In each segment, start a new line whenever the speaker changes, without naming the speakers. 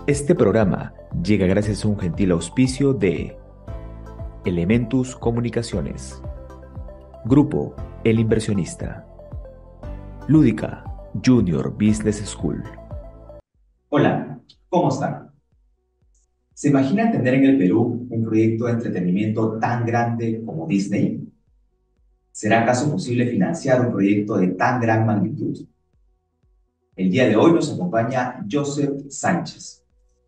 Este programa llega gracias a un gentil auspicio de Elementus Comunicaciones, Grupo El Inversionista, Lúdica Junior Business School.
Hola, ¿cómo están? ¿Se imagina tener en el Perú un proyecto de entretenimiento tan grande como Disney? ¿Será acaso posible financiar un proyecto de tan gran magnitud? El día de hoy nos acompaña Joseph Sánchez,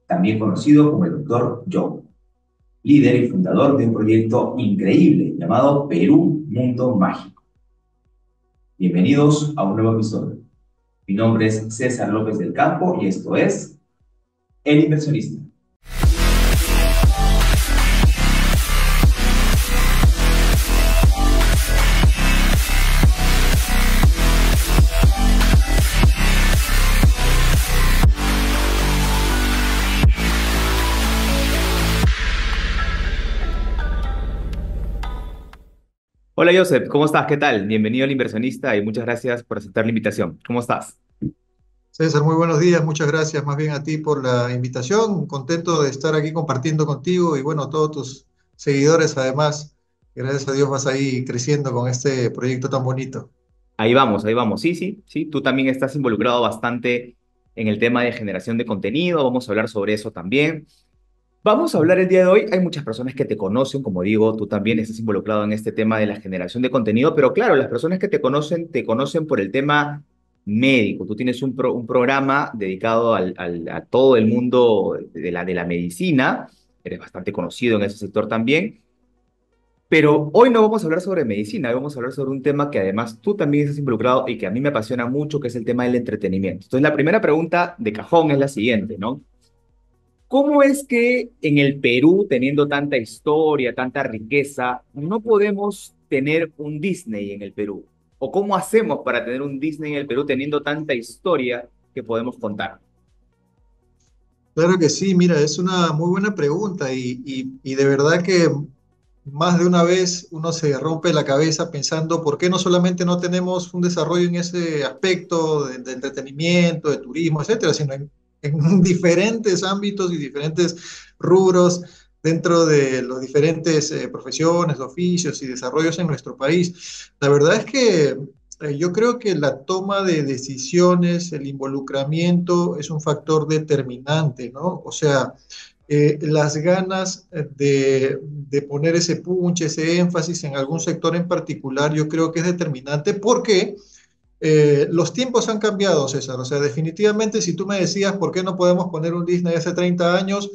también conocido como el Dr. Joe, líder y fundador de un proyecto increíble llamado Perú Mundo Mágico. Bienvenidos a un nuevo episodio. Mi nombre es César López del Campo y esto es El Inversionista.
Hola Joseph, ¿cómo estás? ¿Qué tal? Bienvenido al Inversionista y muchas gracias por aceptar la invitación. ¿Cómo estás?
César, muy buenos días, muchas gracias más bien a ti por la invitación, contento de estar aquí compartiendo contigo y bueno, todos tus seguidores además, gracias a Dios vas ahí creciendo con este proyecto tan bonito.
Ahí vamos, ahí vamos. Sí, sí, sí. Tú también estás involucrado bastante en el tema de generación de contenido. Vamos a hablar sobre eso también. Vamos a hablar el día de hoy. Hay muchas personas que te conocen, como digo, tú también estás involucrado en este tema de la generación de contenido, pero claro, las personas que te conocen por el tema médico. Tú tienes un programa dedicado a todo el mundo de la medicina. Eres bastante conocido en ese sector también. Pero hoy no vamos a hablar sobre medicina, hoy vamos a hablar sobre un tema que además tú también estás involucrado y que a mí me apasiona mucho, que es el tema del entretenimiento. Entonces, la primera pregunta de cajón es la siguiente, ¿no? ¿Cómo es que en el Perú, teniendo tanta historia, tanta riqueza, no podemos tener un Disney en el Perú? ¿O cómo hacemos para tener un Disney en el Perú teniendo tanta historia que podemos contar?
Claro que sí, mira, es una muy buena pregunta y de verdad que más de una vez uno se rompe la cabeza pensando por qué no solamente no tenemos un desarrollo en ese aspecto de entretenimiento, de turismo, etcétera, sino en diferentes ámbitos y diferentes rubros dentro de las diferentes profesiones, oficios y desarrollos en nuestro país. La verdad es que yo creo que la toma de decisiones, el involucramiento es un factor determinante, ¿no? O sea, las ganas de poner ese punch, ese énfasis en algún sector en particular, yo creo que es determinante porque los tiempos han cambiado, César. O sea, definitivamente si tú me decías por qué no podemos poner un Disney hace 30 años,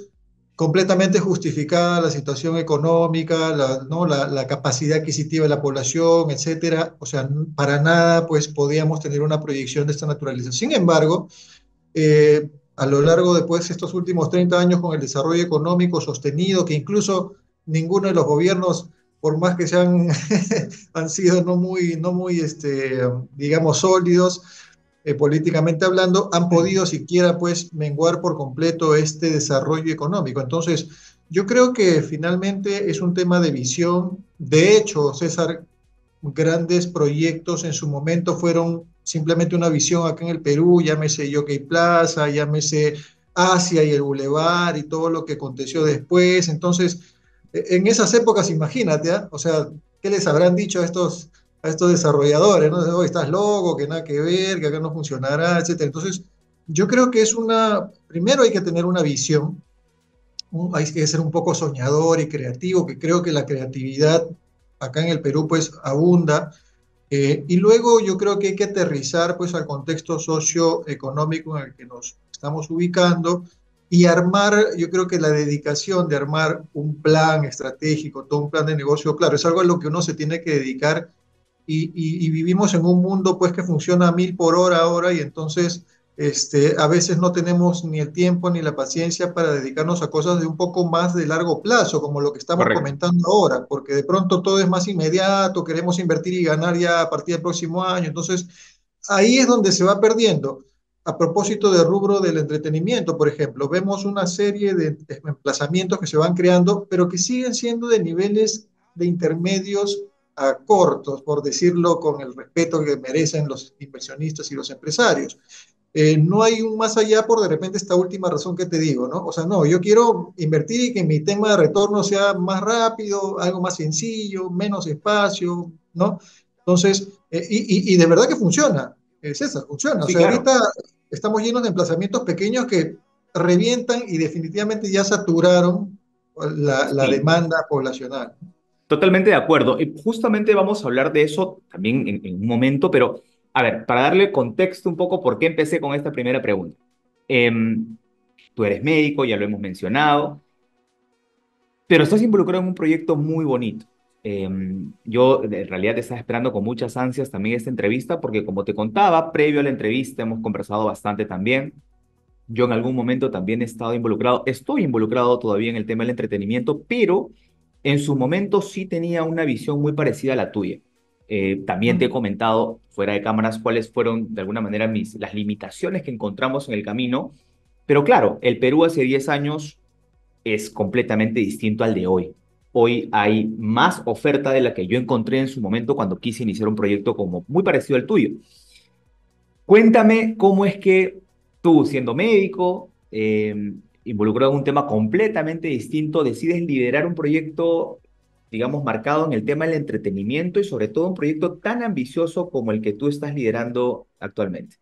completamente justificada la situación económica, ¿no? La capacidad adquisitiva de la población, etcétera. O sea, para nada pues podíamos tener una proyección de esta naturaleza. Sin embargo, a lo largo de pues, estos últimos 30 años con el desarrollo económico sostenido, que incluso ninguno de los gobiernos, por más que sean, han sido no muy digamos, sólidos, políticamente hablando, han podido siquiera pues menguar por completo este desarrollo económico. Entonces, yo creo que finalmente es un tema de visión. De hecho, César, grandes proyectos en su momento fueron simplemente una visión acá en el Perú, llámese Yockey Plaza, llámese Asia y el Boulevard y todo lo que aconteció después. Entonces, en esas épocas, imagínate, ¿ah? O sea, ¿qué les habrán dicho a estos desarrolladores? ¿No? "Oh, estás loco, que nada que ver, que acá no funcionará, etcétera". Entonces, yo creo que es primero hay que tener una visión, hay que ser un poco soñador y creativo, que creo que la creatividad acá en el Perú pues abunda. Y luego yo creo que hay que aterrizar pues al contexto socioeconómico en el que nos estamos ubicando y armar, yo creo que la dedicación de armar un plan estratégico, todo un plan de negocio, claro, es algo a lo que uno se tiene que dedicar y vivimos en un mundo pues que funciona a 1000 por hora ahora y entonces a veces no tenemos ni el tiempo ni la paciencia para dedicarnos a cosas de un poco más de largo plazo, como lo que estamos
Correcto.
comentando ahora, porque de pronto todo es más inmediato, queremos invertir y ganar ya a partir del próximo año, entonces ahí es donde se va perdiendo. A propósito del rubro del entretenimiento, por ejemplo, vemos una serie de emplazamientos que se van creando, pero que siguen siendo de niveles de intermedios a cortos, por decirlo con el respeto que merecen los inversionistas y los empresarios. no hay un más allá por de repente esta última razón que te digo, ¿no? O sea, no, yo quiero invertir y que mi tema de retorno sea más rápido, algo más sencillo, menos espacio, ¿no? Entonces, y de verdad que funciona, César, funciona. O
Sí,
sea,
claro.
ahorita estamos llenos de emplazamientos pequeños que revientan y definitivamente ya saturaron la
Sí.
demanda poblacional.
Totalmente de acuerdo. Y justamente vamos a hablar de eso también en un momento, pero a ver, para darle contexto un poco, ¿por qué empecé con esta primera pregunta? Tú eres médico, ya lo hemos mencionado, pero estás involucrado en un proyecto muy bonito. Yo en realidad te estaba esperando con muchas ansias también esta entrevista, porque como te contaba, previo a la entrevista hemos conversado bastante también. Yo en algún momento también he estado involucrado, estoy involucrado todavía en el tema del entretenimiento, pero en su momento sí tenía una visión muy parecida a la tuya. También te he
Mm.
comentado fuera de cámaras cuáles fueron de alguna manera las limitaciones que encontramos en el camino, pero claro, el Perú hace 10 años es completamente distinto al de hoy. Hoy hay más oferta de la que yo encontré en su momento cuando quise iniciar un proyecto como muy parecido al tuyo. Cuéntame cómo es que tú, siendo médico, involucrado en un tema completamente distinto, decides liderar un proyecto, digamos, marcado en el tema del entretenimiento y sobre todo un proyecto tan ambicioso como el que tú estás liderando actualmente.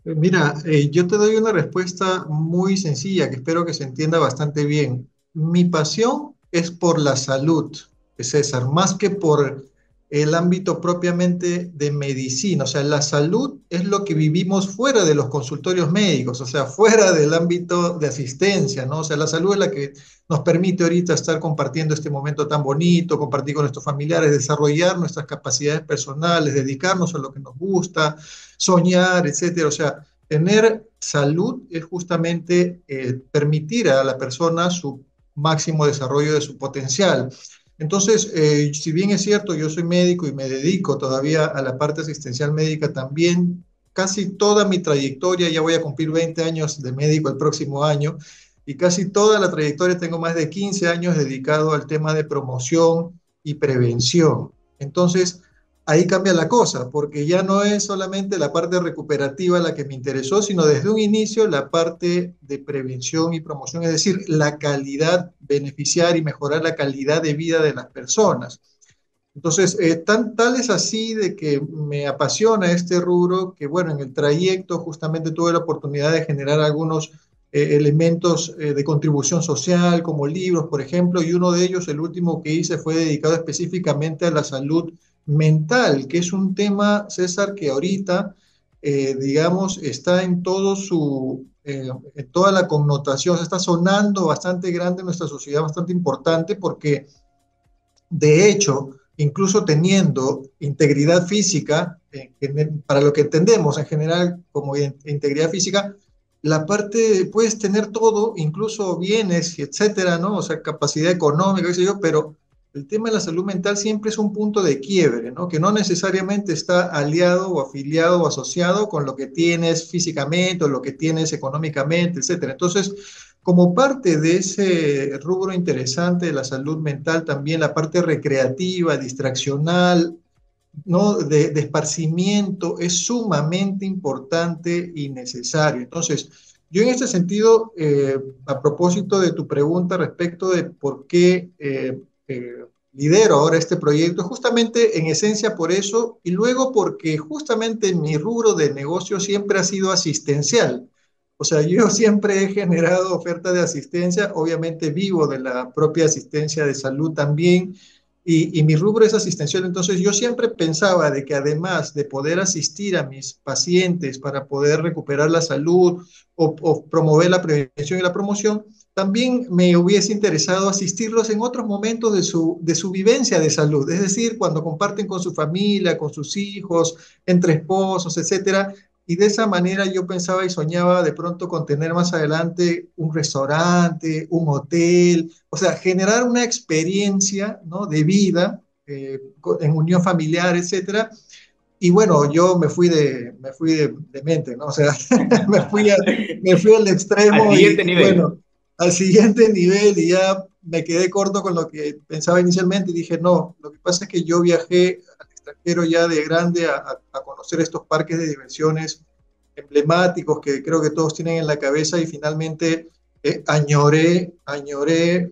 Mira, yo te doy una respuesta muy sencilla que espero que se entienda bastante bien. Mi pasión es por la salud, César, más que por el ámbito propiamente de medicina. O sea, la salud es lo que vivimos fuera de los consultorios médicos, o sea, fuera del ámbito de asistencia, ¿no? O sea, la salud es la que nos permite ahorita estar compartiendo este momento tan bonito, compartir con nuestros familiares, desarrollar nuestras capacidades personales, dedicarnos a lo que nos gusta, soñar, etcétera. O sea, tener salud es justamente permitir a la persona su máximo desarrollo de su potencial. Entonces, si bien es cierto, yo soy médico y me dedico todavía a la parte asistencial médica también, casi toda mi trayectoria, ya voy a cumplir 20 años de médico el próximo año, y casi toda la trayectoria tengo más de 15 años dedicado al tema de promoción y prevención. Entonces, ahí cambia la cosa, porque ya no es solamente la parte recuperativa la que me interesó, sino desde un inicio la parte de prevención y promoción, es decir, la calidad, beneficiar y mejorar la calidad de vida de las personas. Entonces, tal es así de que me apasiona este rubro que, bueno, en el trayecto justamente tuve la oportunidad de generar algunos elementos de contribución social, como libros, por ejemplo, y uno de ellos, el último que hice, fue dedicado específicamente a la salud mental, que es un tema, César, que ahorita, digamos, está en todo en toda la connotación, está sonando bastante grande en nuestra sociedad, bastante importante, porque de hecho, incluso teniendo integridad física, para lo que entendemos en general como integridad física, la parte, puedes tener todo, incluso bienes, etcétera, ¿no? O sea, capacidad económica, qué sé yo, pero el tema de la salud mental siempre es un punto de quiebre, ¿no? Que no necesariamente está aliado o afiliado o asociado con lo que tienes físicamente o lo que tienes económicamente, etcétera. Entonces, como parte de ese rubro interesante de la salud mental, también la parte recreativa, distraccional, ¿no? De esparcimiento es sumamente importante y necesario. Entonces, yo en este sentido, a propósito de tu pregunta respecto de por qué lidero ahora este proyecto, justamente en esencia por eso, y luego porque justamente mi rubro de negocio siempre ha sido asistencial. O sea, yo siempre he generado oferta de asistencia, obviamente vivo de la propia asistencia de salud también, y mi rubro es asistencial. Entonces yo siempre pensaba de que además de poder asistir a mis pacientes para poder recuperar la salud o promover la prevención y la promoción, también me hubiese interesado asistirlos en otros momentos de su vivencia de salud, es decir, cuando comparten con su familia, con sus hijos, entre esposos, etcétera. Y de esa manera yo pensaba y soñaba de pronto con tener más adelante un restaurante, un hotel, o sea, generar una experiencia, ¿no? De vida en unión familiar, etcétera. Y bueno, yo me fui de mente, ¿no? O sea, me fui al
Al
extremo
siguiente
y
nivel.
bueno, al siguiente nivel y ya me quedé corto con lo que pensaba inicialmente y dije, no, lo que pasa es que yo viajé al extranjero ya de grande a conocer estos parques de diversiones emblemáticos que creo que todos tienen en la cabeza y finalmente añoré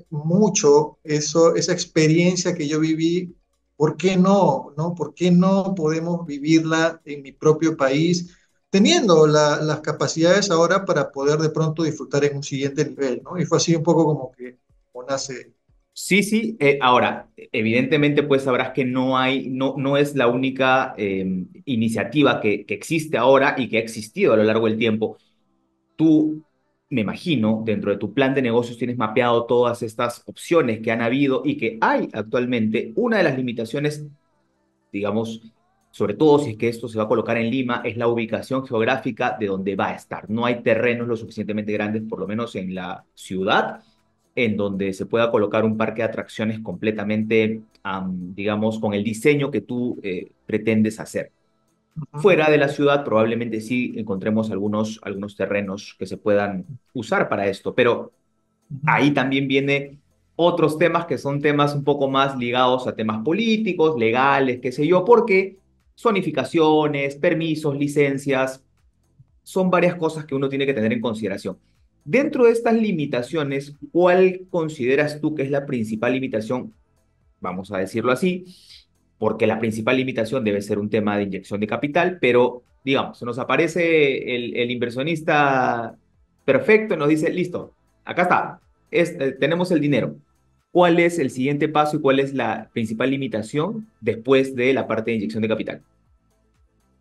mucho esa experiencia que yo viví. ¿Por qué no? ¿No? ¿Por qué no podemos vivirla en mi propio país, teniendo las capacidades ahora para poder de pronto disfrutar en un siguiente nivel, ¿no? Y fue así un poco como que como nace.
Sí, sí. Ahora, evidentemente, pues sabrás que no es la única iniciativa que existe ahora y que ha existido a lo largo del tiempo. Tú, me imagino, dentro de tu plan de negocios tienes mapeado todas estas opciones que han habido y que hay actualmente. Una de las limitaciones, digamos, sobre todo si es que esto se va a colocar en Lima, es la ubicación geográfica de donde va a estar. No hay terrenos lo suficientemente grandes, por lo menos en la ciudad, en donde se pueda colocar un parque de atracciones completamente, digamos, con el diseño que tú pretendes hacer.
Ujú,
Fuera de la ciudad probablemente sí encontremos algunos terrenos que se puedan usar para esto, pero
ujú.
ahí también viene otros temas que son temas un poco más ligados a temas políticos, legales, qué sé yo, porque zonificaciones, permisos, licencias, son varias cosas que uno tiene que tener en consideración. Dentro de estas limitaciones, ¿cuál consideras tú que es la principal limitación? Vamos a decirlo así, porque la principal limitación debe ser un tema de inyección de capital, pero digamos, se nos aparece el inversionista perfecto y nos dice, listo, acá está, tenemos el dinero. ¿Cuál es el siguiente paso y cuál es la principal limitación después de la parte de inyección de capital?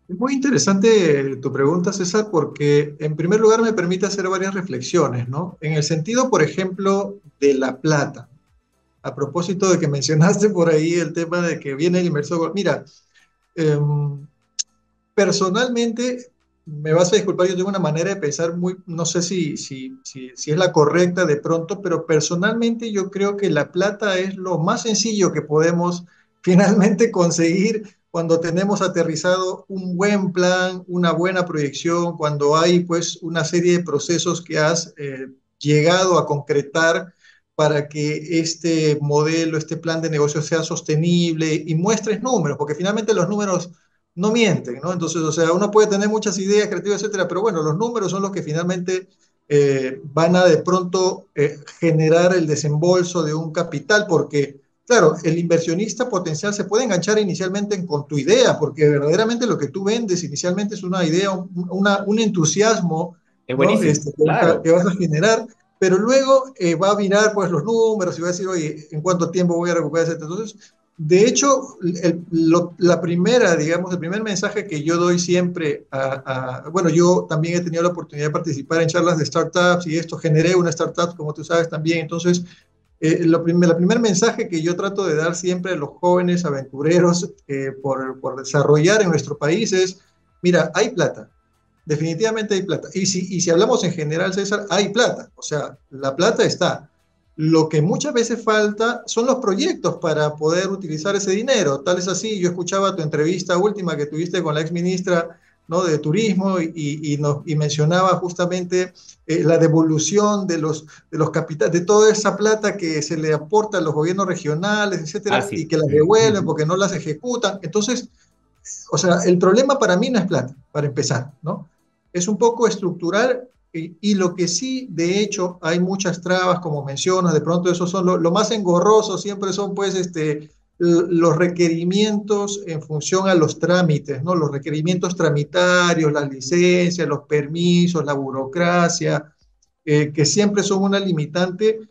Es muy interesante tu pregunta, César, porque en primer lugar me permite hacer varias reflexiones, ¿no? En el sentido, por ejemplo, de la plata. A propósito de que mencionaste por ahí el tema de que viene el inversor. Mira, eh, personalmente, me vas a disculpar, yo tengo una manera de pensar muy, no sé si es la correcta de pronto, pero personalmente yo creo que la plata es lo más sencillo que podemos finalmente conseguir cuando tenemos aterrizado un buen plan, una buena proyección, cuando hay pues una serie de procesos que has llegado a concretar para que este modelo, este plan de negocio sea sostenible y muestres números, porque finalmente los números no mienten, ¿no? Entonces, o sea, uno puede tener muchas ideas creativas, etcétera, pero bueno, los números son los que finalmente van a de pronto generar el desembolso de un capital, porque, claro, el inversionista potencial se puede enganchar inicialmente con tu idea, porque verdaderamente lo que tú vendes inicialmente es una idea, un entusiasmo,
Es
¿no?
buenísimo,
Que
claro.
vas a generar, pero luego va a mirar pues los números y va a decir, oye, ¿en cuánto tiempo voy a recuperar, etcétera? Entonces, de hecho, la primera, digamos, el primer mensaje que yo doy siempre bueno, yo también he tenido la oportunidad de participar en charlas de startups y esto, generé una startup, como tú sabes también, entonces, la primer mensaje que yo trato de dar siempre a los jóvenes aventureros por desarrollar en nuestro país es, mira, hay plata, definitivamente hay plata. Y si hablamos en general, César, hay plata, o sea, la plata está. Lo que muchas veces falta son los proyectos para poder utilizar ese dinero. Tal es así, yo escuchaba tu entrevista última que tuviste con la ex ministra, ¿no? de Turismo y mencionaba justamente la devolución de los capitales, de toda esa plata que se le aporta a los gobiernos regionales, etcétera, y
Así.
que las devuelven porque no las ejecutan. Entonces, o sea, el problema para mí no es plata, para empezar, ¿no? Es un poco estructural y lo que sí, de hecho, hay muchas trabas, como mencionas, de pronto eso son lo más engorroso, siempre son pues los requerimientos en función a los trámites, ¿no? Los requerimientos tramitarios, las licencias, los permisos, la burocracia, que siempre son una limitante,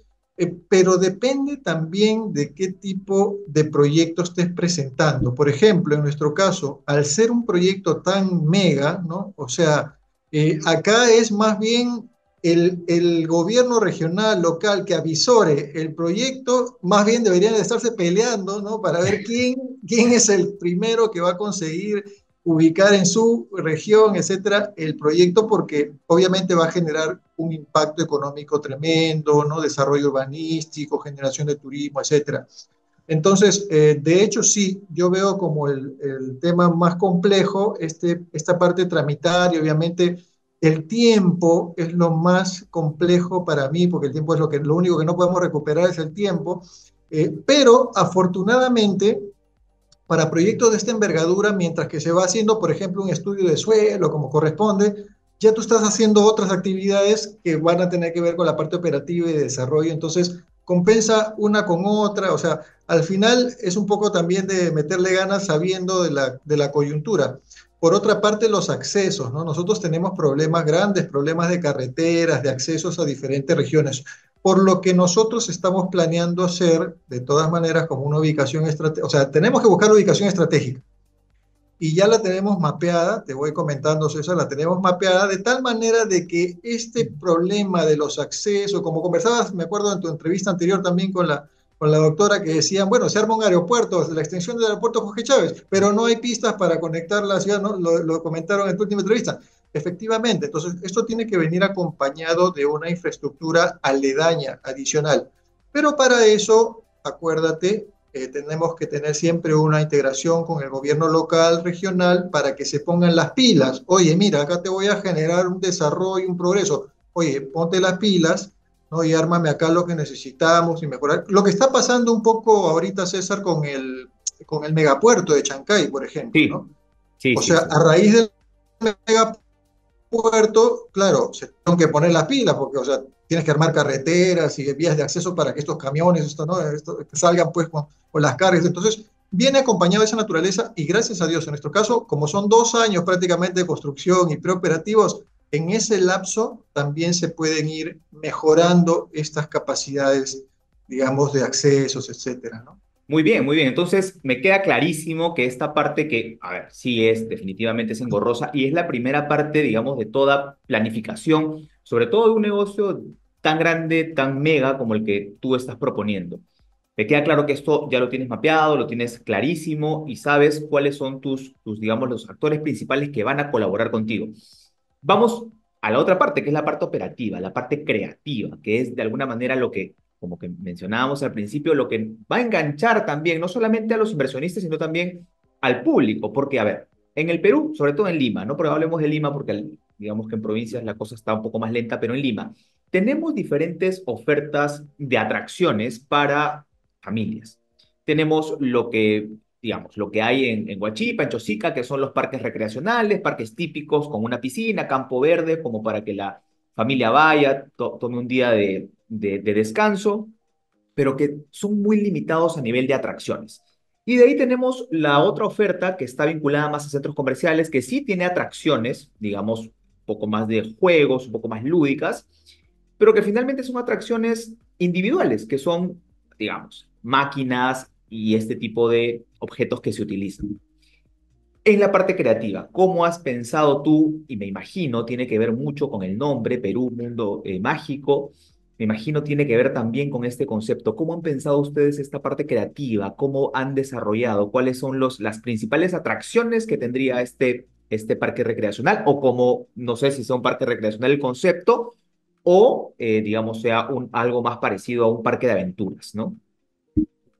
pero depende también de qué tipo de proyecto estés presentando. Por ejemplo, en nuestro caso, al ser un proyecto tan mega, ¿no? O sea, acá es más bien el gobierno regional, local, que avisore el proyecto, más bien deberían de estarse peleando, ¿no? Para ver quién es el primero que va a conseguir ubicar en su región, etcétera, el proyecto, porque obviamente va a generar un impacto económico tremendo, ¿no? Desarrollo urbanístico, generación de turismo, etcétera. Entonces, de hecho, sí, yo veo como el tema más complejo, esta parte tramitaria, obviamente, el tiempo es lo más complejo para mí, porque el tiempo es lo único que no podemos recuperar es el tiempo, pero afortunadamente para proyectos de esta envergadura, mientras que se va haciendo, por ejemplo, un estudio de suelo como corresponde, ya tú estás haciendo otras actividades que van a tener que ver con la parte operativa y de desarrollo, entonces compensa una con otra, o sea, al final es un poco también de meterle ganas sabiendo de la coyuntura. Por otra parte, los accesos, ¿no? Nosotros tenemos problemas grandes, problemas de carreteras, de accesos a diferentes regiones, por lo que nosotros estamos planeando hacer, de todas maneras, como una ubicación estratégica, o sea, tenemos que buscar la ubicación estratégica y ya la tenemos mapeada, te voy comentando, César, la tenemos mapeada de tal manera de que este problema de los accesos, como conversabas, me acuerdo en tu entrevista anterior también con la doctora que decían, bueno, se arma un aeropuerto, la extensión del aeropuerto Jorge Chávez, pero no hay pistas para conectar la ciudad, ¿no? Lo comentaron en tu última entrevista. Efectivamente, entonces esto tiene que venir acompañado de una infraestructura aledaña, adicional. Pero para eso, acuérdate, tenemos que tener siempre una integración con el gobierno local, regional, para que se pongan las pilas. Oye, mira, acá te voy a generar un desarrollo, un progreso. Oye, ponte las pilas, ¿no? Y ármame acá lo que necesitamos y mejorar. Lo que está pasando un poco ahorita, César, con el megapuerto de Chancay, por ejemplo,
Sí,
¿no?
sí,
O
sí,
sea,
sí.
a raíz del megapuerto, claro, se tienen que poner las pilas porque, o sea, tienes que armar carreteras y vías de acceso para que estos camiones, esto, ¿no? Esto, que salgan pues con las cargas. Entonces, viene acompañado de esa naturaleza y gracias a Dios, en nuestro caso, como son 2 años prácticamente de construcción y preoperativos, en ese lapso también se pueden ir mejorando estas capacidades, digamos, de accesos, etcétera, ¿no?
Muy bien, muy bien. Entonces, me queda clarísimo que esta parte que, a ver, sí es, definitivamente es engorrosa y es la primera parte, digamos, de toda planificación, sobre todo de un negocio tan grande, tan mega como el que tú estás proponiendo. Me queda claro que esto ya lo tienes mapeado, lo tienes clarísimo y sabes cuáles son digamos, los actores principales que van a colaborar contigo. Vamos a la otra parte, que es la parte operativa, la parte creativa, que es de alguna manera lo que, como que mencionábamos al principio, lo que va a enganchar también, no solamente a los inversionistas, sino también al público. Porque, a ver, en el Perú, sobre todo en Lima, no pero hablemos de Lima porque digamos que en provincias la cosa está un poco más lenta, pero en Lima tenemos diferentes ofertas de atracciones para familias. Tenemos lo que, digamos, lo que hay en Huachipa, en Chosica, que son los parques recreacionales, parques típicos con una piscina, campo verde, como para que la familia vaya, tome un día de descanso, pero que son muy limitados a nivel de atracciones. Y de ahí tenemos la otra oferta que está vinculada más a centros comerciales, que sí tiene atracciones, digamos, un poco más de juegos, un poco más lúdicas, pero que finalmente son atracciones individuales, que son, digamos, máquinas y este tipo de objetos que se utilizan. En la parte creativa, ¿cómo has pensado tú? Y me imagino tiene que ver mucho con el nombre, Perú, Mundo Mágico. Me imagino tiene que ver también con este concepto. ¿Cómo han pensado ustedes esta parte creativa? ¿Cómo han desarrollado? ¿Cuáles son las principales atracciones que tendría este parque recreacional? O como, no sé si sea un parque recreacional el concepto, o digamos sea algo más parecido a un parque de aventuras, ¿no?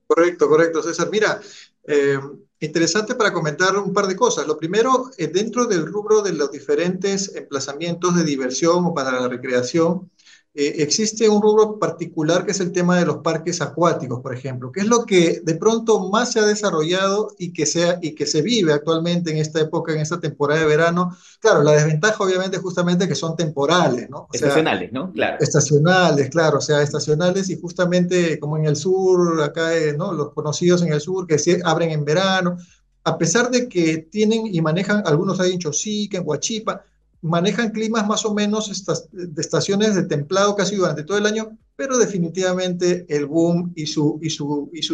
Correcto, correcto, César. Mira, eh, interesante para comentar un par de cosas. Lo primero, dentro del rubro de los diferentes emplazamientos de diversión o para la recreación, existe un rubro particular que es el tema de los parques acuáticos, por ejemplo, que es lo que de pronto más se ha desarrollado y que se vive actualmente en esta época, en esta temporada de verano. Claro, la desventaja obviamente justamente que son temporales, ¿no? O sea,
Estacionales, ¿no? Claro.
estacionales, claro, o sea, estacionales y justamente como en el sur, acá, ¿no? Los conocidos en el sur que se abren en verano, a pesar de que tienen y manejan, algunos hay en Chosica, en Huachipa, manejan climas más o menos de estaciones de templado casi durante todo el año, pero definitivamente el boom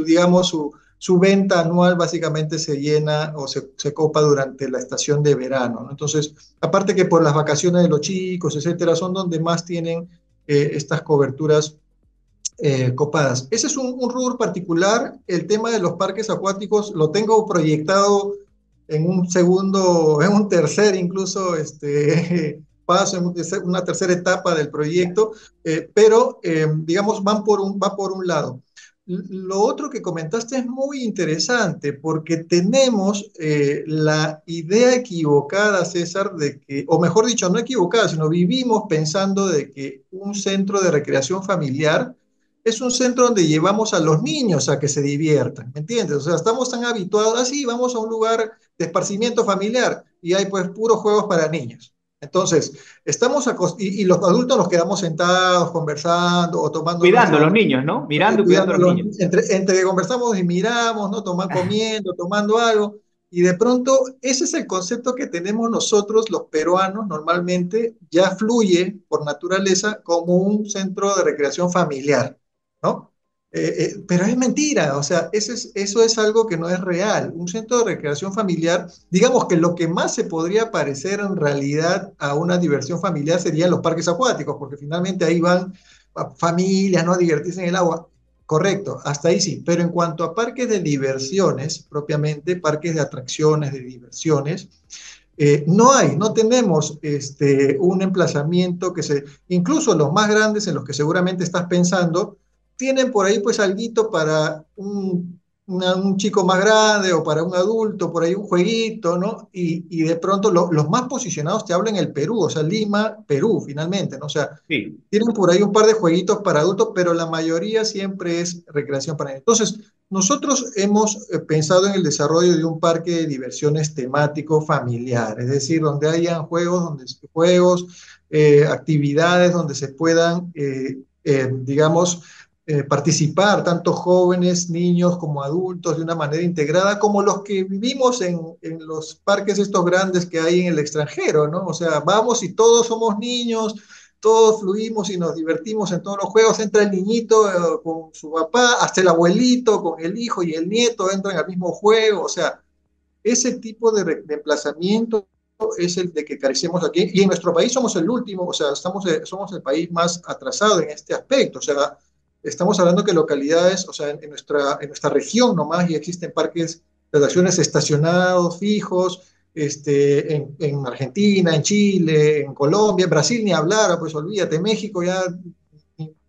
digamos, su venta anual básicamente se llena o se copa durante la estación de verano, ¿no? Entonces, aparte que por las vacaciones de los chicos, etcétera, son donde más tienen estas coberturas copadas. Ese es un rubro particular. El tema de los parques acuáticos lo tengo proyectado en un segundo, en un tercer incluso paso, en una tercera etapa del
Ya.
proyecto, pero digamos va por un lado. Lo otro que comentaste es muy interesante porque tenemos la idea equivocada, César, de que, o mejor dicho, no equivocada, sino vivimos pensando de que un centro de recreación familiar es un centro donde llevamos a los niños a que se diviertan, ¿me entiendes? O sea, estamos tan habituados, así vamos a un lugar de esparcimiento familiar y hay pues puros juegos para niños. Entonces, y los adultos nos quedamos sentados, conversando o tomando
Cuidando a
nuestro
los niños, ¿no? Mirando y cuidando a los
cuidándolo,
niños.
entre que conversamos y miramos, ¿no? Comiendo, tomando algo, y de pronto ese es el concepto que tenemos nosotros los peruanos normalmente, ya fluye por naturaleza como un centro de recreación familiar, ¿no? Pero es mentira, o sea, eso es algo que no es real. Un centro de recreación familiar, digamos que lo que más se podría parecer en realidad a una diversión familiar serían los parques acuáticos, porque finalmente ahí van familias, ¿no? A divertirse en el agua. Correcto, hasta ahí sí. Pero en cuanto a parques de diversiones, propiamente, parques de atracciones, de diversiones, no tenemos un emplazamiento incluso los más grandes en los que seguramente estás pensando, tienen por ahí pues alguito para un chico más grande o para un adulto, por ahí un jueguito, ¿no? Y de pronto los más posicionados te hablan el Perú, o sea, Lima, Perú, finalmente, ¿no? O sea,
Sí,
tienen por ahí un par de jueguitos para adultos, pero la mayoría siempre es recreación para niños. Entonces, nosotros hemos pensado en el desarrollo de un parque de diversiones temático familiar, es decir, donde hayan actividades donde se puedan, digamos, participar tanto jóvenes, niños como adultos de una manera integrada, como los que vivimos en los parques estos grandes que hay en el extranjero, ¿no? O sea, vamos y todos somos niños, todos fluimos y nos divertimos en todos los juegos, entra el niñito con su papá, hasta el abuelito con el hijo y el nieto entran al mismo juego, o sea, ese tipo de emplazamiento es el de que carecemos aquí, y en nuestro país somos el último, o sea, somos el país más atrasado en este aspecto, o sea, estamos hablando que localidades, o sea, en nuestra región nomás ya existen parques de atracciones estacionados, fijos, en Argentina, en Chile, en Colombia, en Brasil ni hablar, pues olvídate, México ya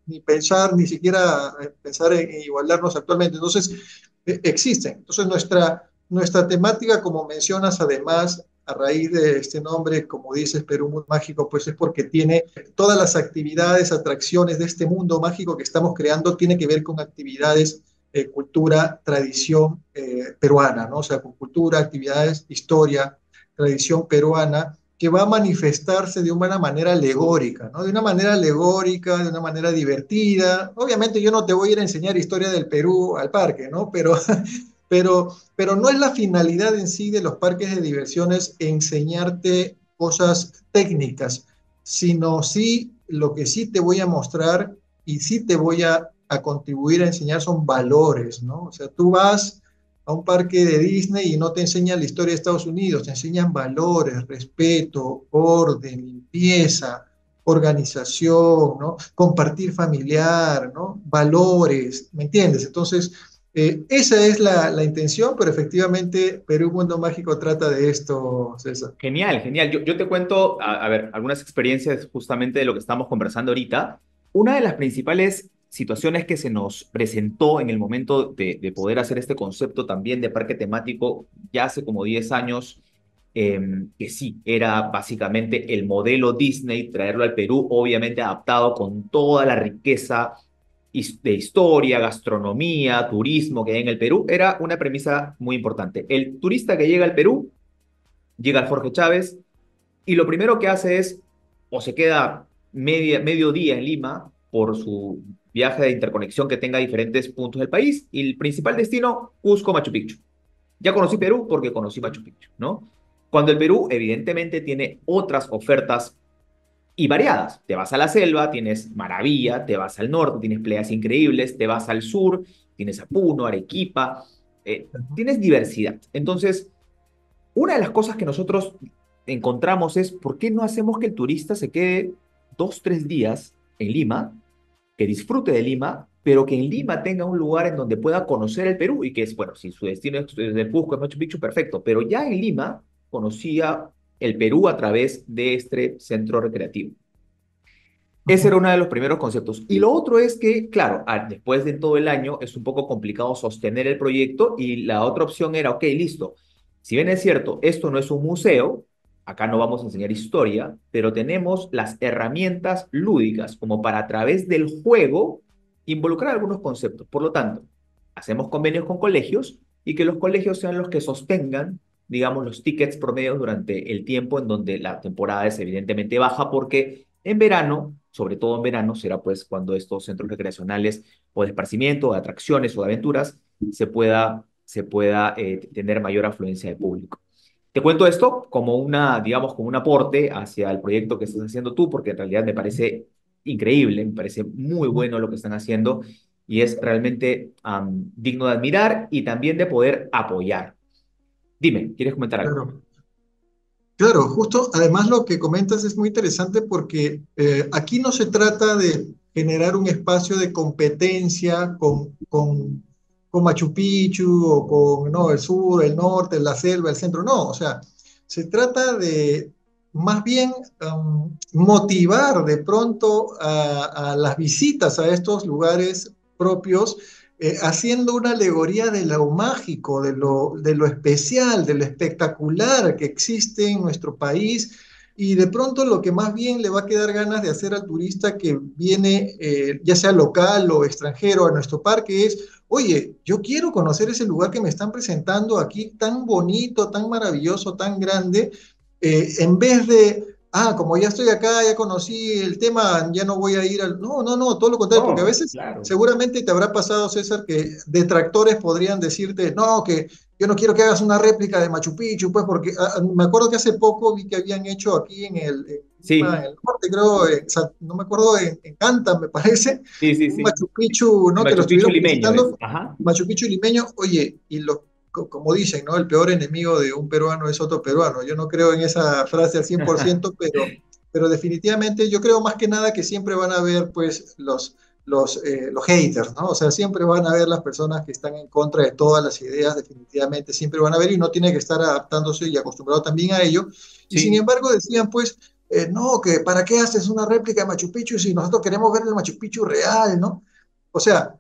ni pensar, ni siquiera pensar en igualarnos actualmente. Entonces, existen. Entonces, nuestra temática, como mencionas, además, a raíz de este nombre, como dices, Perú Mundo Mágico, pues es porque tiene todas las actividades, atracciones de este mundo mágico que estamos creando, tiene que ver con actividades, cultura, tradición peruana, ¿no? O sea, con cultura, actividades, historia, tradición peruana, que va a manifestarse de una manera alegórica, ¿no? De una manera alegórica, de una manera divertida. Obviamente yo no te voy a ir a enseñar historia del Perú al parque, ¿no? Pero no es la finalidad en sí de los parques de diversiones enseñarte cosas técnicas, sino sí lo que sí te voy a mostrar y sí te voy a contribuir a enseñar son valores, ¿no? O sea, tú vas a un parque de Disney y no te enseñan la historia de Estados Unidos, te enseñan valores, respeto, orden, limpieza, organización, ¿no? Compartir familiar, ¿no? Valores, ¿me entiendes? Entonces, esa es la intención, pero efectivamente Perú Mundo Mágico trata de esto, César.
genial, genial. Yo te cuento, a ver, algunas experiencias justamente de lo que estamos conversando ahorita. Una de las principales situaciones que se nos presentó en el momento de poder hacer este concepto también de parque temático ya hace como 10 años, que sí, era básicamente el modelo Disney, traerlo al Perú, obviamente adaptado con toda la riqueza de historia, gastronomía, turismo que hay en el Perú, era una premisa muy importante. El turista que llega al Perú, llega al Jorge Chávez y lo primero que hace es o se queda medio día en Lima por su viaje de interconexión que tenga diferentes puntos del país y el principal destino, Cusco, Machu Picchu. Ya conocí Perú porque conocí Machu Picchu, ¿no? Cuando el Perú evidentemente tiene otras ofertas y variadas. Te vas a la selva, tienes maravilla, te vas al norte, tienes playas increíbles, te vas al sur, tienes a Puno, Arequipa, tienes diversidad. Entonces, una de las cosas que nosotros encontramos es por qué no hacemos que el turista se quede 2, 3 días en Lima, que disfrute de Lima, pero que en Lima tenga un lugar en donde pueda conocer el Perú y que es, bueno, si su destino es desde Cusco, es Machu Picchu, perfecto, pero ya en Lima conocía el Perú a través de este centro recreativo. Ese era uno de los primeros conceptos. Y lo otro es que, claro, después de todo el año es un poco complicado sostener el proyecto y la otra opción era, ok, listo, si bien es cierto, esto no es un museo, acá no vamos a enseñar historia, pero tenemos las herramientas lúdicas como para a través del juego involucrar algunos conceptos. Por lo tanto, hacemos convenios con colegios y que los colegios sean los que sostengan digamos, los tickets promedios durante el tiempo en donde la temporada es evidentemente baja, porque en verano, sobre todo en verano, será pues cuando estos centros recreacionales o de esparcimiento, de atracciones o de aventuras se pueda tener mayor afluencia de público. Te cuento esto como una, digamos, como un aporte hacia el proyecto que estás haciendo tú, porque en realidad me parece increíble, me parece muy bueno lo que están haciendo y es realmente digno de admirar y también de poder apoyar. Dime, ¿quieres comentar algo?
Claro. Claro, justo, además lo que comentas es muy interesante porque aquí no se trata de generar un espacio de competencia con Machu Picchu o con no, el sur, el norte, la selva, el centro, no, o sea, se trata de más bien motivar de pronto a las visitas a estos lugares propios haciendo una alegoría de lo mágico, de lo especial, de lo espectacular que existe en nuestro país. Y de pronto lo que más bien le va a quedar ganas de hacer al turista que viene, ya sea local o extranjero, a nuestro parque es, oye, yo quiero conocer ese lugar que me están presentando aquí, tan bonito, tan maravilloso, tan grande, en vez de, como ya estoy acá, ya conocí el tema, ya no voy a ir al... No, no, no, todo lo contrario, porque a
No,
veces
claro.
seguramente te habrá pasado, César, que detractores podrían decirte, no, que yo no quiero que hagas una réplica de Machu Picchu, pues porque me acuerdo que hace poco vi que habían hecho aquí en
Sí,
el norte, creo, no me acuerdo, en Canta, me parece,
sí, sí,
un
sí.
Machu Picchu,
El
¿no? Que lo
Machu Picchu
estuvieron
limeño es.
publicitando,
Ajá.
Machu Picchu limeño, oye, como dicen, ¿no? El peor enemigo de un peruano es otro peruano. Yo no creo en esa frase al 100%, pero definitivamente yo creo más que nada que siempre van a haber, pues, los haters, ¿no? O sea, siempre van a haber las personas que están en contra de todas las ideas, definitivamente siempre van a haber y uno tiene que estar adaptándose y acostumbrado también a ello. Y sin
Sí,
embargo decían, pues, no, que ¿para qué haces una réplica de Machu Picchu si nosotros queremos ver el Machu Picchu real, ¿no? O sea,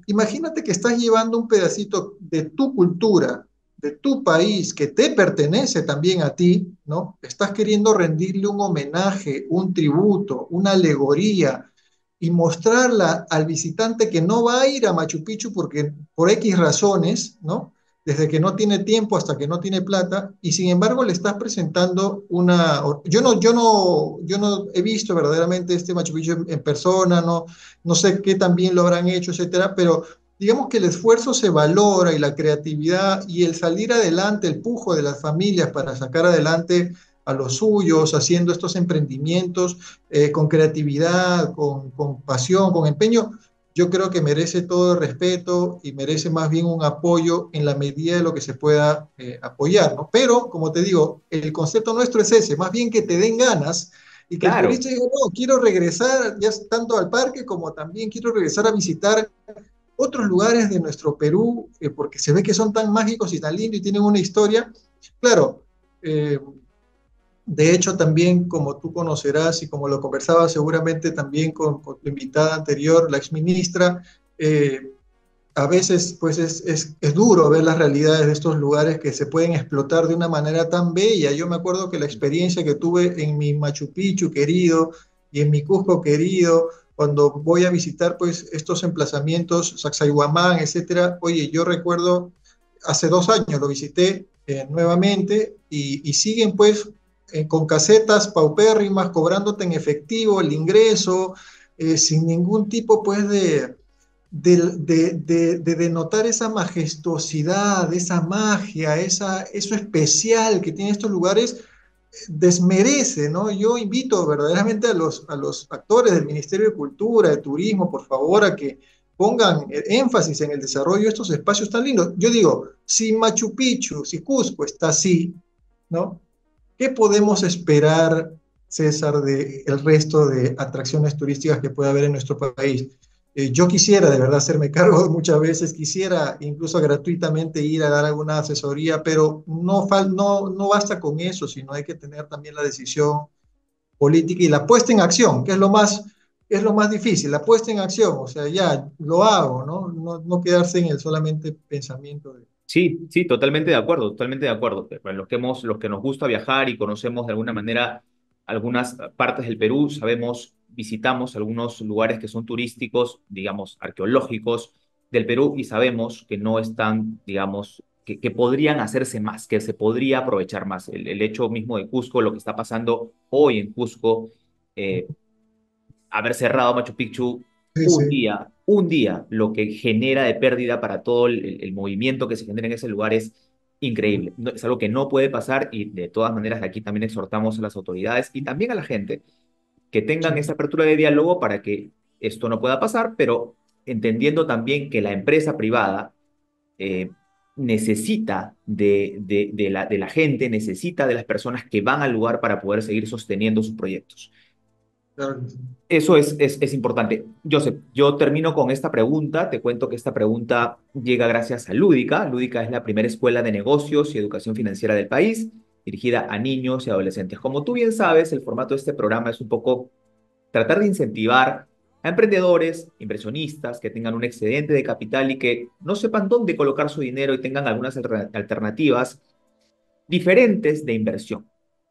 imagínate que estás llevando un pedacito de tu cultura, de tu país, que te pertenece también a ti, ¿no? Estás queriendo rendirle un homenaje, un tributo, una alegoría y mostrarla al visitante que no va a ir a Machu Picchu porque por X razones, ¿no? Desde que no tiene tiempo hasta que no tiene plata, y sin embargo le estás presentando una... Yo no he visto verdaderamente este Machu Picchu en persona, no sé qué también lo habrán hecho, etcétera, pero digamos que el esfuerzo se valora y la creatividad y el salir adelante, el pujo de las familias para sacar adelante a los suyos, haciendo estos emprendimientos con creatividad, con pasión, con empeño, yo creo que merece todo el respeto y merece más bien un apoyo en la medida de lo que se pueda apoyar, ¿no? Pero, como te digo, el concepto nuestro es ese, más bien que te den ganas y que el
claro.
turista diga, no, quiero regresar ya tanto al parque como también quiero regresar a visitar otros lugares de nuestro Perú, porque se ve que son tan mágicos y tan lindos y tienen una historia. Claro, eh, de hecho también como tú conocerás y como lo conversaba seguramente también con tu invitada anterior, la exministra, eh, a veces pues es duro ver las realidades de estos lugares que se pueden explotar de una manera tan bella. Yo me acuerdo que la experiencia que tuve en mi Machu Picchu querido y en mi Cusco querido, cuando voy a visitar pues estos emplazamientos, Sacsayhuamán, etcétera, oye, yo recuerdo hace 2 años lo visité nuevamente y siguen pues con casetas paupérrimas, cobrándote en efectivo el ingreso, sin ningún tipo pues de denotar esa majestuosidad, esa magia, eso especial que tienen estos lugares, desmerece, ¿no? Yo invito verdaderamente a los actores del Ministerio de Cultura, de Turismo, por favor, a que pongan énfasis en el desarrollo de estos espacios tan lindos. Yo digo, si Machu Picchu, si Cusco está así, ¿no? ¿Qué podemos esperar, César, del resto de atracciones turísticas que puede haber en nuestro país? Yo quisiera de verdad hacerme cargo muchas veces, quisiera incluso gratuitamente ir a dar alguna asesoría, pero no basta con eso, sino hay que tener también la decisión política y la puesta en acción, que es lo más difícil, la puesta en acción, o sea, ya lo hago, ¿no? No quedarse en el solamente pensamiento de...
Sí, sí, totalmente de acuerdo, totalmente de acuerdo. Para los que nos gusta viajar y conocemos de alguna manera algunas partes del Perú, sabemos, visitamos algunos lugares que son turísticos, digamos, arqueológicos del Perú y sabemos que no están, digamos, que podrían hacerse más, que se podría aprovechar más. El hecho mismo de Cusco, lo que está pasando hoy en Cusco, eh, haber cerrado Machu Picchu
Sí, sí.
un día, lo que genera de pérdida para todo el movimiento que se genera en ese lugar es increíble. Es algo que no puede pasar y de todas maneras de aquí también exhortamos a las autoridades y también a la gente que
Sí.
tengan esa apertura de diálogo para que esto no pueda pasar, pero entendiendo también que la empresa privada eh, necesita de la gente, necesita de las personas que van al lugar para poder seguir sosteniendo sus proyectos.
Claro.
Eso es importante. Joseph, yo termino con esta pregunta. Te cuento que esta pregunta llega gracias a Lúdica. Lúdica es la primera escuela de negocios y educación financiera del país, dirigida a niños y adolescentes. Como tú bien sabes, el formato de este programa es un poco tratar de incentivar a emprendedores, inversionistas que tengan un excedente de capital y que no sepan dónde colocar su dinero y tengan algunas alternativas diferentes de inversión.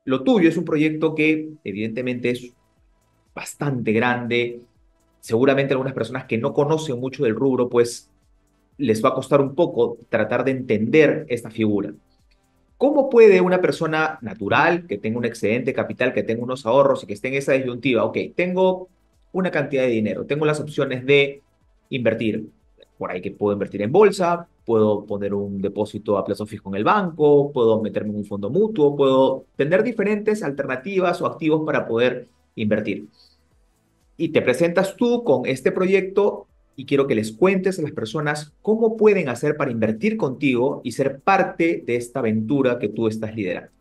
Lo tuyo es un proyecto que evidentemente es bastante grande. Seguramente algunas personas que no conocen mucho del rubro, pues les va a costar un poco tratar de entender esta figura. ¿Cómo puede una persona natural que tenga un excedente capital, que tenga unos ahorros y que esté en esa disyuntiva? Ok, tengo una cantidad de dinero, tengo las opciones de invertir. Por ahí que puedo invertir en bolsa, puedo poner un depósito a plazo fijo en el banco, puedo meterme en un fondo mutuo, puedo tener diferentes alternativas o activos para poder invertir. Y te presentas tú con este proyecto y quiero que les cuentes a las personas cómo pueden hacer para invertir contigo y ser parte de esta aventura que tú estás liderando.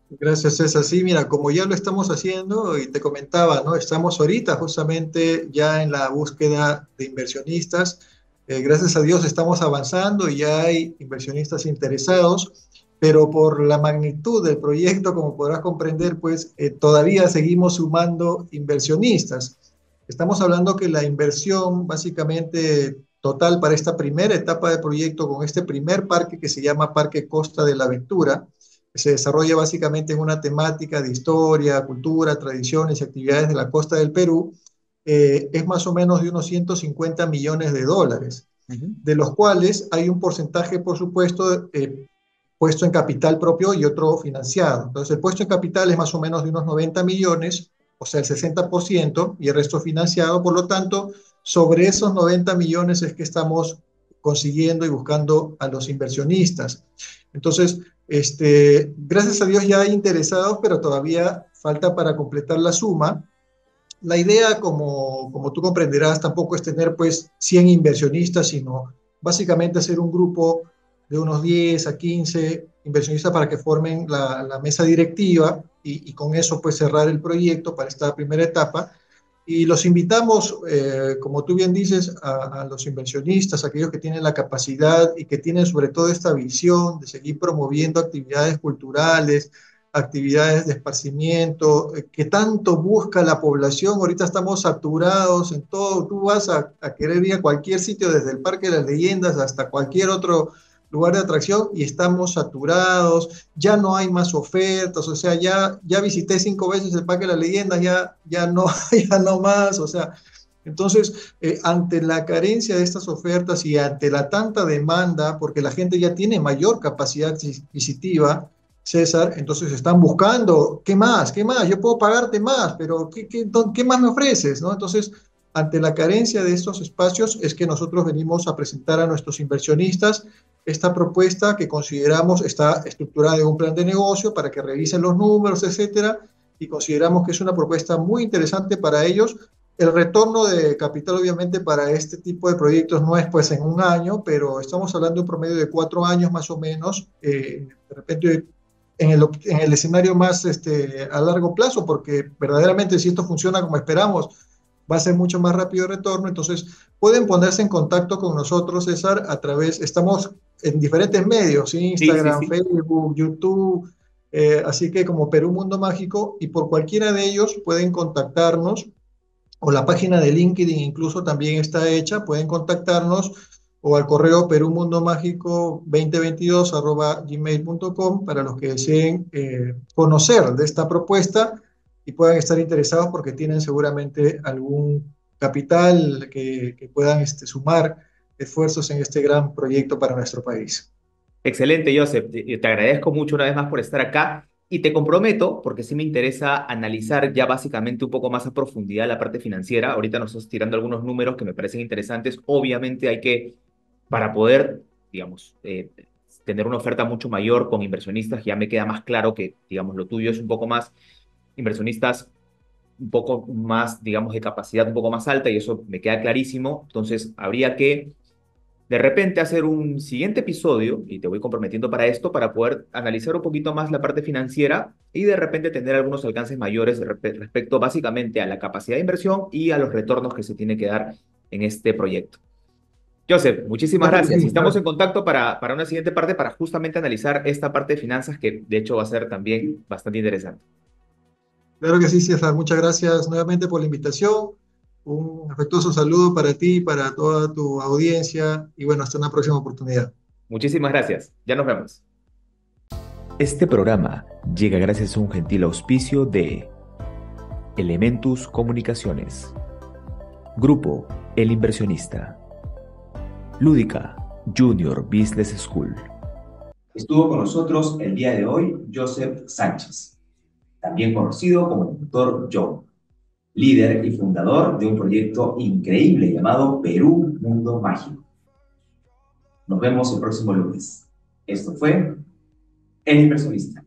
Gracias, César. Sí, mira, como ya lo estamos haciendo y te comentaba, ¿no? Estamos ahorita justamente ya en la búsqueda de inversionistas. Gracias a Dios estamos avanzando y ya hay inversionistas interesados, pero por la magnitud del proyecto, como podrás comprender, pues todavía seguimos sumando inversionistas. Estamos hablando que la inversión básicamente total para esta primera etapa del proyecto con este primer parque que se llama Parque Costa de la Aventura, se desarrolla básicamente en una temática de historia, cultura, tradiciones y actividades de la costa del Perú, es más o menos de unos 150 millones de dólares,
Ujú.
de los cuales hay un porcentaje, por supuesto, puesto en capital propio y otro financiado. Entonces, el puesto en capital es más o menos de unos 90 millones, o sea, el 60%, y el resto financiado. Por lo tanto, sobre esos 90 millones es que estamos consiguiendo y buscando a los inversionistas. Entonces, gracias a Dios ya hay interesados, pero todavía falta para completar la suma. La idea, como tú comprenderás, tampoco es tener pues 100 inversionistas, sino básicamente hacer un grupo de unos 10 a 15 inversionistas para que formen la mesa directiva y con eso pues cerrar el proyecto para esta primera etapa. Y los invitamos, como tú bien dices, a los inversionistas, aquellos que tienen la capacidad y que tienen sobre todo esta visión de seguir promoviendo actividades culturales, actividades de esparcimiento, que tanto busca la población. Ahorita estamos saturados en todo. Tú vas a querer ir a cualquier sitio, desde el Parque de las Leyendas hasta cualquier otro lugar de atracción y estamos saturados, ya no hay más ofertas, o sea, ya visité 5 veces el Parque de las Leyendas, ya no, ya no más, o sea, entonces, ante la carencia de estas ofertas y ante la tanta demanda, porque la gente ya tiene mayor capacidad adquisitiva, César, entonces están buscando, ¿qué más? ¿Qué más? Yo puedo pagarte más, pero ¿qué más me ofreces? ¿No? Entonces, ante la carencia de estos espacios es que nosotros venimos a presentar a nuestros inversionistas esta propuesta que consideramos está estructurada en un plan de negocio para que revisen los números, etcétera, y consideramos que es una propuesta muy interesante para ellos. El retorno de capital, obviamente, para este tipo de proyectos no es pues en un año, pero estamos hablando de un promedio de 4 años más o menos, de repente en el escenario más a largo plazo, porque verdaderamente si esto funciona como esperamos, va a ser mucho más rápido el retorno. Entonces, pueden ponerse en contacto con nosotros, César, estamos en diferentes medios, ¿sí?
Sí, sí,
Instagram,
sí.
Facebook, YouTube, así que como Perú Mundo Mágico, y por cualquiera de ellos pueden contactarnos, o la página de LinkedIn incluso también está hecha, pueden contactarnos o al correo perumundo2022@gmail.com para los que deseen conocer de esta propuesta y puedan estar interesados porque tienen seguramente algún capital que puedan sumar esfuerzos en este gran proyecto para nuestro país.
Excelente, Joseph. Te agradezco mucho una vez más por estar acá y te comprometo, porque sí me interesa analizar ya básicamente un poco más a profundidad la parte financiera. Ahorita nos estás tirando algunos números que me parecen interesantes. Obviamente hay que, para poder, digamos, tener una oferta mucho mayor con inversionistas, ya me queda más claro que, digamos, lo tuyo es un poco más inversionistas un poco más, digamos, de capacidad un poco más alta y eso me queda clarísimo. Entonces, habría que de repente hacer un siguiente episodio, y te voy comprometiendo para esto, para poder analizar un poquito más la parte financiera y de repente tener algunos alcances mayores respecto básicamente a la capacidad de inversión y a los retornos que se tiene que dar en este proyecto. Joseph, muchísimas
Claro que
gracias. Y
sí,
estamos en contacto para una siguiente parte para justamente analizar esta parte de finanzas que de hecho va a ser también bastante interesante.
claro que sí, César. Muchas gracias nuevamente por la invitación. Un afectuoso saludo para ti y para toda tu audiencia. Y bueno, hasta una próxima oportunidad.
Muchísimas gracias. Ya nos vemos.
Este programa llega gracias a un gentil auspicio de Elementus Comunicaciones, Grupo El Inversionista, Lúdica Junior Business School.
Estuvo con nosotros el día de hoy Joseph Sánchez, también conocido como el Dr. Joe, líder y fundador de un proyecto increíble llamado Perú Mundo Mágico. Nos vemos el próximo lunes. Esto fue El Inversionista.